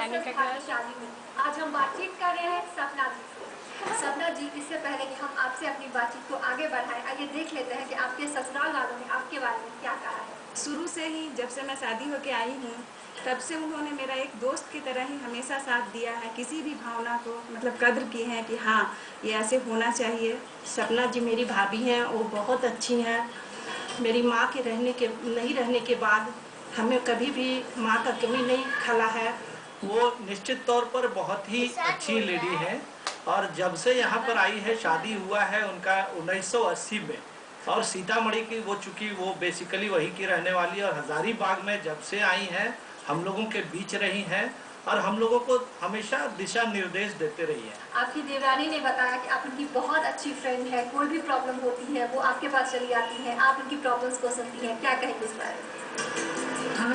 Mechanic का class. शादी में आज हम बातचीत कर रहे हैं सपना जी से। सपना जी, इससे पहले कि हम आपसे अपनी बातचीत को आगे बढ़ाएं, आइए देख लेते हैं कि आपके ससुराल वालों ने आपके बारे में क्या कहा है। शुरू से ही जब से मैं शादी होके आई हूँ तब से उन्होंने मेरा एक दोस्त की तरह ही हमेशा साथ दिया है। किसी भी भावना को मतलब कद्र की है कि हाँ ये ऐसे होना चाहिए। सपना जी मेरी भाभी हैं, वो बहुत अच्छी हैं। मेरी माँ के नहीं रहने के बाद हमें कभी भी माँ का कमी नहीं खला है। वो निश्चित तौर पर बहुत ही अच्छी लेडी है और जब से यहाँ पर आई है, शादी हुआ है उनका 1980 में, और सीतामढ़ी की वो चूँकि वो बेसिकली वही की रहने वाली है और हजारीबाग में जब से आई हैं हम लोगों के बीच रही हैं और हम लोगों को हमेशा दिशा निर्देश देते रही है। आपकी देवरानी ने बताया कि आप उनकी बहुत अच्छी फ्रेंड है, कोई भी प्रॉब्लम होती है वो आपके पास चली आती है, आप उनकी प्रॉब्लम्स को सुनती हैं, क्या कहेंगे इस बारे में? हाँ,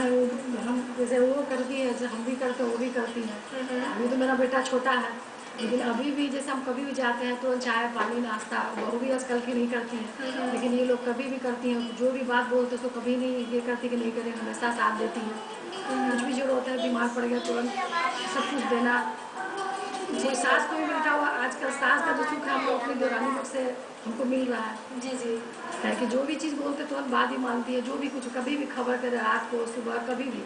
हम जैसे वो करती है, जैसे हम भी करते हैं वो भी करती हैं। अभी तो मेरा बेटा छोटा है, लेकिन अभी भी जैसे हम कभी भी जाते हैं तो चाय पानी नाश्ता, बहू भी आजकल की नहीं करती हैं, लेकिन ये लोग कभी भी करती हैं। जो भी बात बोलते हैं तो कभी नहीं ये करती कि नहीं करें, हमेशा साथ देती हैं। कुछ भी जरूरत होता है, बीमार पड़ गया तुरंत सब कुछ देना। कोई सास को भी मिलता हुआ, आजकल सास का जो सुख है हम लोग अपनी देवरानी लोग से हमको मिल रहा है। जी जी, है कि जो भी चीज़ बोलते तुरंत बात ही मानती है। जो भी कुछ कभी भी खबर करे, रात को सुबह कभी भी,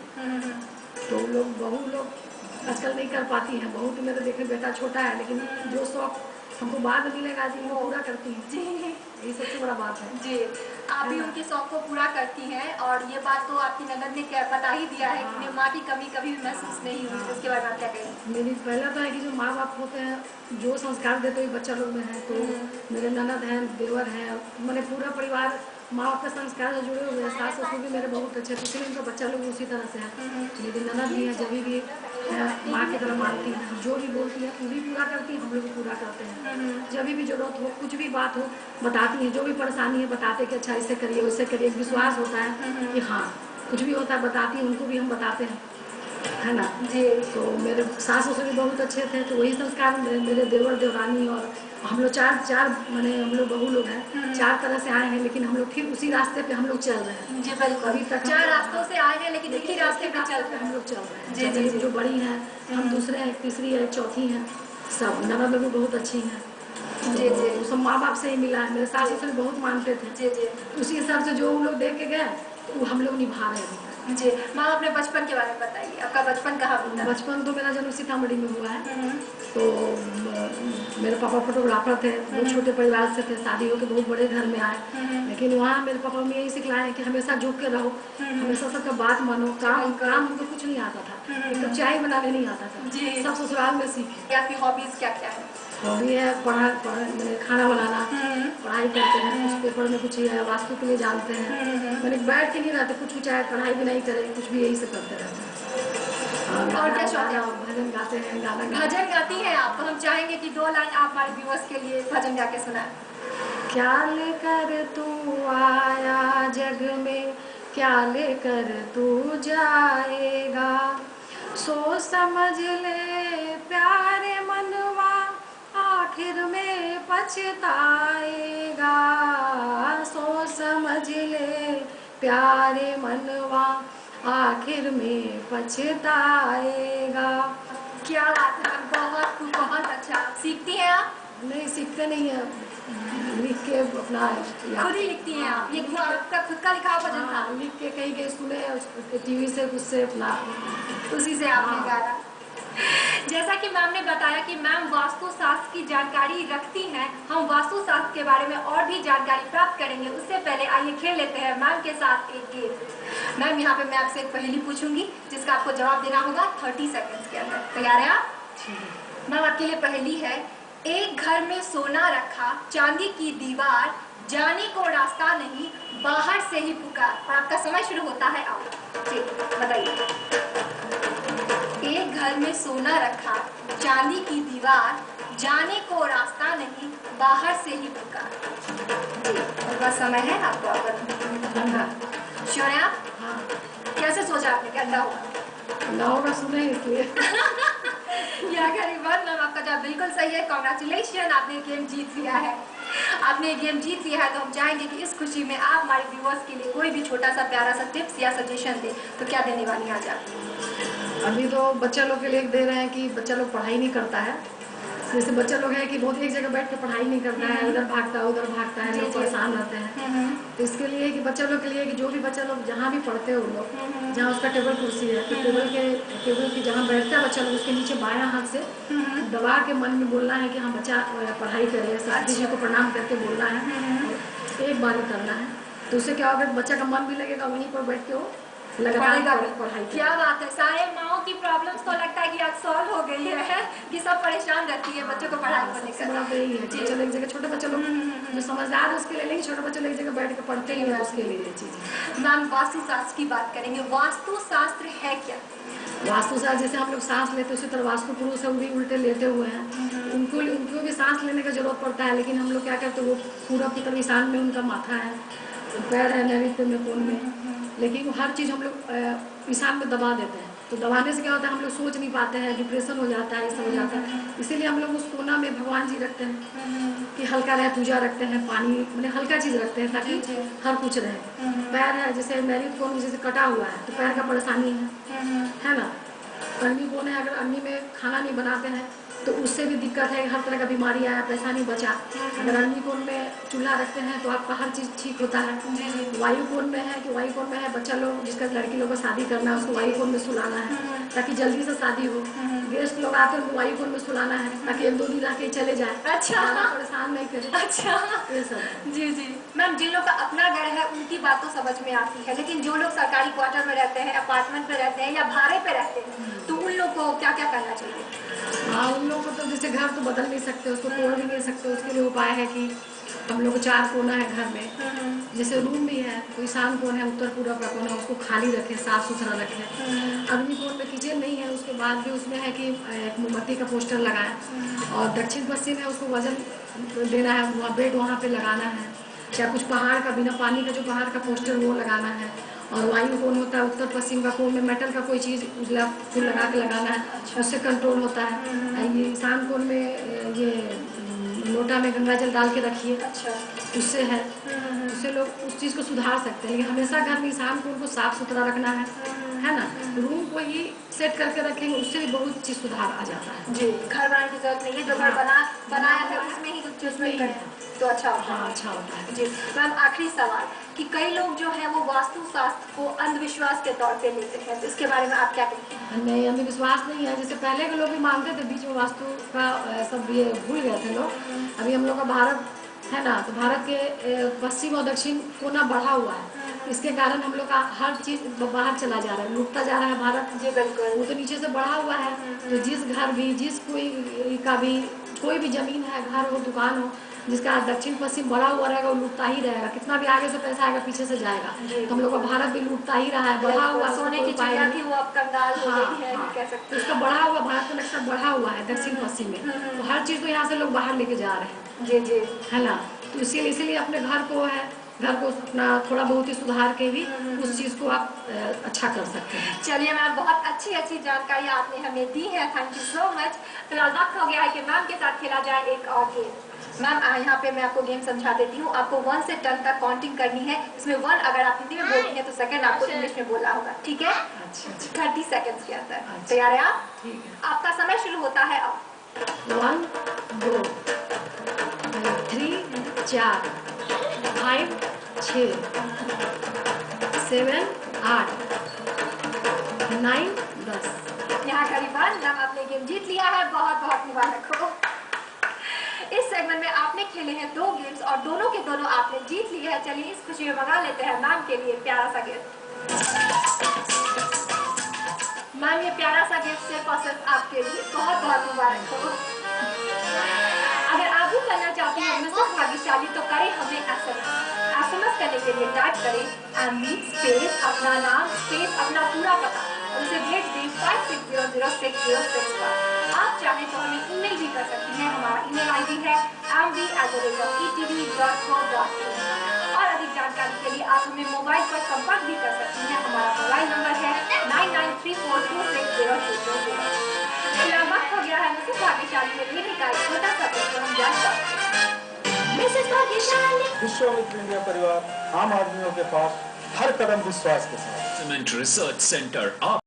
तो लोग बहू लोग आजकल नहीं कर पाती हैं। बहू तो मेरे देखे बेटा छोटा है, लेकिन जो शौक हमको बाद में मिलेगा जी वो पूरा करती हैं। जी ये सबसे बड़ा बात है जी, आप भी उनके शौक को पूरा करती हैं और ये बात तो आपकी ननद ने क्या बता ही दिया है कि उन्हें माँ की कमी कभी भी महसूस नहीं हुई। इसके बारे में आप क्या कहेंगे? मेरी पहला तो है कि जो माँ बाप होते हैं जो संस्कार देते हुए बच्चा लोग में है, तो मेरे ननद हैं, देवर हैं, मैंने पूरा परिवार माँ बाप के संस्कार से जुड़े हुए हैं। सास ससुर भी मेरे बहुत अच्छे थे, इसलिए उनका बच्चा लोग उसी तरह से है। लेकिन ननद भी है, जब भी माँ की तरह मानती है, जो भी बोलती है वो भी पूरा करती है, हम लोग भी पूरा करते हैं। जब भी जरूरत हो, कुछ भी बात हो, बताती हैं। जो भी परेशानी है बताते कि अच्छा ऐसे करिए वैसे करिए, विश्वास होता है कि हाँ कुछ भी होता है बताती हैं, उनको भी हम बताते हैं, है ना जी। तो मेरे सास ससुर भी बहुत अच्छे थे, तो वही संस्कार मेरे देवर देवरानी और हम लोग चार मैंने हम लोग बहू लोग हैं, चार तरह से आए हैं, लेकिन हम लोग ठीक उसी रास्ते पे हम लोग चल रहे हैं। जी बिल्कुल, अभी तक चार रास्तों से आए हैं लेकिन एक ही रास्ते पे चल रहे हैं। हम लोग चल रहे हैं। जी जी, जो बड़ी हैं, हम दूसरे हैं, तीसरी है, चौथी हैं, सब ननद लोग भी बहुत अच्छी हैं। जी जी, सब माँ बाप से ही मिला है। मेरे सास ससुर बहुत मानते थे। जी जी, उसी हिसाब से जो हम लोग देख के गए तो वो हम लोग निभा रहे हैं। जी माँ, अपने बचपन के बारे में बताइए, आपका बचपन कहाँ बीता? बचपन तो मेरा जन्म सीतामढ़ी में हुआ है। तो मेरे पापा फोटोग्राफर थे, बहुत छोटे परिवार से थे, शादी होकर बहुत बड़े घर में आए। लेकिन वहाँ मेरे पापा में यही सिखलाए हैं कि हमेशा झुक के रहो, हमेशा सबका बात मानो। काम हमको कुछ नहीं आता था, एक कप चाय बनाने नहीं आता था, सब ससुराल में सीखे। आपकी हॉबीज क्या क्या है? हॉबी है मैंने खाना बनाना, पढ़ाई करते हैं, कुछ पेपर में कुछ वास्तु के लिए जानते हैं। मैंने बैठ के नहीं रहते, कुछ भी चाहे पढ़ाई भी नहीं करें, कुछ भी यही से करते रहते हैं। और क्या शौक है? भजन गाते हैं, गाना भजन गाती हैं आप? तो हम चाहेंगे कि 2 लाइन आप हमारे व्यूअर्स के लिए भजन गा के सुनाएं। क्या लेकर तू आया जग में, क्या लेकर तू जाएगा, सोच समझ ले प्यारे मनवा, आखिर में पछताएगा। सोच समझ ले प्यारे मनवा, आखिर में पछताएगा। क्या बात है, बहुत अच्छा। सीखती हैं आप? नहीं सीखते नहीं है, लिख के अपना खुद ही लिखती हैं आप? ये आपका खुद का लिखा हुआ भजन था? लिख के कहीं के सुने, टीवी से उससे अपना उसी से आपने गाया। जैसा कि मैम ने बताया कि मैम वास्तु शास्त्र की जानकारी रखती हैं, हम वास्तु शास्त्र के बारे में और भी जानकारी प्राप्त करेंगे। उससे पहले आइए खेल लेते हैं मैम के साथ एक गेम। मैम, यहाँ पे मैं आपसे एक पहेली पूछूंगी जिसका आपको जवाब देना होगा 30 सेकंड्स के अंदर। तैयार है आप? मैम, आपके लिए पहेली है। एक घर में सोना रखा, चांदी की दीवार, जाने को रास्ता नहीं, बाहर से ही पुकार। और आपका समय शुरू होता है अब। जी बताइए। एक घर में सोना रखा, चांदी की दीवार, जाने को रास्ता नहीं, बाहर से ही पुकार। जी, बहुत समय है आपको अगर श्योर है आप? हाँ। कैसे सोचा आपने कि अंडा होगा? अंडा होगा सुने इसलिए। या करीबन मैम, आपका जवाब बिल्कुल सही है। कांग्रेचुलेशन, आपने गेम जीत लिया है। आपने गेम जीत लिया है, तो हम चाहेंगे कि इस खुशी में आप हमारे व्यूअर्स के लिए कोई भी छोटा सा प्यारा सा टिप्स या सजेशन दे, तो क्या देने वाली हैं आज आप? अभी तो बच्चा लोग के लिए दे रहे हैं कि बच्चा लोग पढ़ाई नहीं करता है। जैसे बच्चा लोग है कि बहुत एक जगह बैठ के पढ़ाई नहीं करता है, उधर भागता है उधर भागता है, लोग परेशान रहते हैं। तो इसके लिए कि बच्चा लोग के लिए कि जो भी बच्चा लोग जहाँ भी पढ़ते हैं वो लोग, जहाँ उसका टेबल कुर्सी है, तो टेबल की जहाँ बैठता है बच्चा लोग, उसके नीचे बायां हाथ से दबा के मन में बोलना है कि हाँ बच्चा पढ़ाई करे, सरस्वती जी को प्रणाम करके बोलना है, एक बार ही करना है। तो उससे क्या होगा, बच्चा का मन भी लगेगा वहीं पर बैठ के वो लगातार पढ़ाई। क्या बात है, सारे माओ की प्रॉब्लम्स तो लगता है कि आज सॉल्व हो गई है कि सब परेशान रहती है बच्चों को पढ़ाई को लेकर। यही है, बच्चे एक जगह, छोटे बच्चे लोग जो समझदार है उसके लिए, लेकिन छोटे बच्चे लोग एक जगह बैठ के पढ़ते ही है उसके लिए ये चीज़। मैम वास्तु शास्त्र की बात करेंगे, वास्तु शास्त्र है क्या? वास्तु शास्त्र जैसे हम लोग सांस लेते हैं उसी तरह वास्तु पुरुष है, वो भी उल्टे लेटे हुए हैं, उनको भी सांस लेने की जरूरत पड़ता है, लेकिन हम लोग क्या करते हैं, वो पूरा की तरह ईशान में उनका माथा है, पैर है नैऋत्य में, कोण में, लेकिन वो हर चीज़ हम लोग ईशान में दबा देते हैं। तो दबाने से क्या होता है, हम लोग सोच नहीं पाते हैं, डिप्रेशन हो जाता है, ये सब हो जाता है। इसीलिए हम लोग उस कोना में भगवान जी रखते हैं कि हल्का रहे, पूजा रखते हैं, पानी मतलब हल्का चीज़ रखते हैं ताकि हर कुछ रहे। पैर है जैसे नैऋत्य कोण जैसे कटा हुआ है तो पैर का परेशानी है ना। अग्नि कोण है, अगर अग्नि में खाना नहीं बनाते हैं तो उससे भी दिक्कत है, हर तरह का बीमारी आया, पैसा नहीं बचा। अगर अग्नि कोण में चूल्हा रखते हैं तो आपका हर चीज़ ठीक होता है। वायु कोण में है कि वायु कोण में है, बच्चा लोग जिसका लड़की लोग को शादी करना है उसको वायु कोण में सुलाना है ताकि जल्दी से शादी हो। गेस्ट लोग आते हैं उनको वायु कोण में सुलाना है ताकि 1-2 दिन रह के चले जाए, अच्छा, परेशान नहीं करे। अच्छा, ये सब जी जी मैम, जिन लोग का अपना घर है उनकी बात तो समझ में आती है, लेकिन जो लोग सरकारी क्वार्टर में रहते हैं, अपार्टमेंट में रहते हैं या भाड़े पे रहते हैं, तो उन लोग को क्या क्या करना चाहिए? हाँ, उन लोगों को तो जैसे घर तो बदल नहीं सकते, उसको तोड़ भी नहीं सकते। उसके लिए उपाय है कि हम लोग को 4 कोना है घर में, जैसे रूम भी है तो ईशान कोण है, उत्तर पूर्व का कोना, उसको खाली रखें, साफ सुथरा रखें। अग्नि कोण में किचन नहीं है, उसके बाद भी उसमें है कि एक मोमबत्ती का पोस्टर लगाएं। और दक्षिण पश्चिम है, उसको वजन देना है, वहाँ बेड वहाँ पे लगाना है, या कुछ पहाड़ का बिना पानी का जो पहाड़ का पोस्टर वो लगाना है। और वायु कोण होता है उत्तर पश्चिम का कोण में मेटल का कोई चीज़ उजला फूल लगा के लगाना है, उससे कंट्रोल होता है। ये ईशान कोण में ये लोटा में गंगा जल डाल के रखिए, अच्छा, उससे है, उससे लोग उस चीज़ को सुधार सकते हैं। लेकिन हमेशा घर में ईशान कोण को साफ सुथरा रखना है ना। रूम को ही सेट करके रखेंगे, उससे भी बहुत चीज़ सुधार आ जाता है। जी, घर बनाने की जरूरत नहीं है, जो घर बनाया है उसमें ही कुछ चीज़ में करें तो अच्छा होता है। हाँ, अच्छा होता है। जी मैम, आखिरी सवाल कि कई लोग जो है वो वास्तु शास्त्र को अंधविश्वास के तौर पे लेते हैं, तो इसके बारे में आप क्या कहते हैं? नहीं, अंधविश्वास नहीं है। जैसे पहले के लोग भी मानते थे, बीच में वास्तु का सब ये भूल गए थे लोग। अभी हम लोग का भारत है ना, तो भारत के पश्चिम और दक्षिण कोना बढ़ा हुआ है, इसके कारण हम लोग का हर चीज़ बाहर चला जा रहा है, लुटता जा रहा है भारत। जी बिल्कुल, वो तो नीचे से बढ़ा हुआ है, तो जिस घर भी, जिस कोई भी ज़मीन है, घर हो, दुकान हो, जिसका दक्षिण पश्चिम बढ़ा हुआ रहेगा वो लूटता ही रहेगा। कितना भी आगे से पैसा आएगा पीछे से जाएगा, तो हम लोग का भारत भी लूटता ही रहा है, बढ़ा हुआ। सोने की चिड़िया थी वो अब कंगाल हो गई है, कह सकते हैं। उसका बढ़ा हुआ, भारत का नक्शा बढ़ा हुआ है दक्षिण पश्चिम में, तो हर चीज़ को यहाँ से लोग बाहर लेके जा रहे हैं। जी जी, है ना। तो इसीलिए अपने घर को अपना थोड़ा बहुत ही सुधार के भी उस चीज़ को आप अच्छा कर सकते हैं। चलिए मैम, बहुत अच्छी जानकारी आपने हमें दी है, थैंक यू सो मच। फिलहाल वक्त हो गया है कि मैम के साथ खेला जाए एक और गेम। मैम यहाँ पे मैं आपको गेम समझा देती हूँ, आपको 1 से 10 तक काउंटिंग करनी है। इसमें 1 अगर आप हिंदी में बोलती हैं तो सेकंड आपको इंग्लिश में बोलना होगा, ठीक है? 30 सेकंड्स के अंदर। तैयार है आप? ठीक है। आपका समय शुरू होता है अब। 1 2 3 4 5 6 7 8 9 10। यहाँ करीबन मैम आपने गेम जीत लिया है, बहुत बहुत मुबारक हो। इस सेगमेंट में आपने खेले हैं 2 गेम्स और दोनों के दोनों आपने जीत लिए हैं। चलिए इस खुशी में मंगा लेते हैं मैम के लिए प्यारा सा गिफ्ट। मैम ये प्यारा सा गिफ्ट सिर्फ और सिर्फ आपके लिए, बहुत बहुत मुबारक हो। अगर आप भी करना चाहते हैं मिसेस भाग्यशाली तो करें हमें SMS करने के लिए टाइप करें MB स्पेस अपना नाम स्पेस अपना पूरा पता, उसे भेज दें 56006006 पर। आप चाहें तो हमें ईमेल भी कर सकती हैं, हमारा ईमेल ID है mb@etv.co.in। और अधिक जानकारी के लिए आप हमें मोबाइल पर संपर्क भी कर सकती हैं, हमारा मोबाइल नंबर है 9934260200। वक्त हो गया है मिसेस भाग्यशाली में लेने का एक छोटा सा प्रश्न हम जान सकते हैं। मिसेस भाग्यशाली। विश्वामित्र इंडिया परिवार आम आदमियों के पास हर कदम विश्वास के साथ। Cement research centre